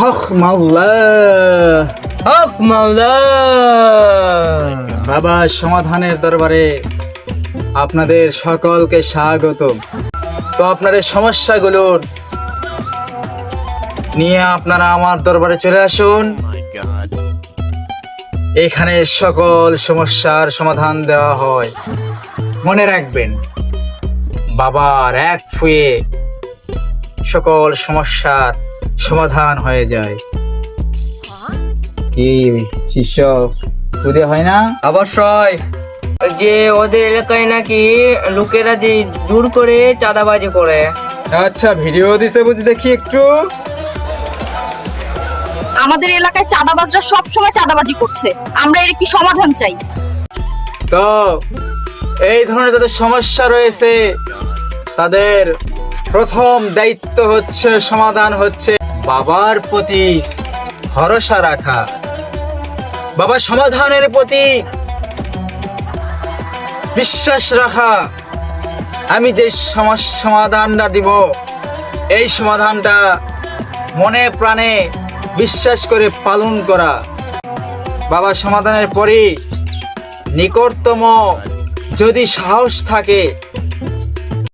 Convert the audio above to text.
হক মাওলা, হক মাওলা। বাবা সমাধানের দরবারে আপনাদের সকলকে স্বাগত। তো আপনাদের সমস্যাগুলোর নিয়ে আপনারা আমার দরবারে চলে আসুন। এখানে সকল সমস্যার সমাধান দেওয়া হয়। মনে রাখবেন, বাবার এক ফুয়ে সকল সমস্যার সমাধান হয়ে যায়। কি শিষ্য, বুঝে হয় না? অবশ্যই। যে ওদের এলাকায় নাকি লোকেরা যে জোর করে চাঁদাবাজি করে। আচ্ছা, ভিডিও দিছে বুঝি, দেখি একটু। আমাদের এলাকায় চাঁদাবাজরা সব সময় চাঁদাবাজি করছে, আমরা এর কি সমাধান চাই। তো এই ধরনের যাদের সমস্যা রয়েছে তাদের প্রথম দায়িত্ব হচ্ছে, সমাধান হচ্ছে বাবার প্রতি ভরসা রাখা, বাবা সমাধানের প্রতি বিশ্বাস রাখা। আমি যে সমাধানটা দিব, এই সমাধানটা মনে প্রাণে বিশ্বাস করে পালন করা। বাবা সমাধানের পরই নিকটতম যদি সাহস থাকে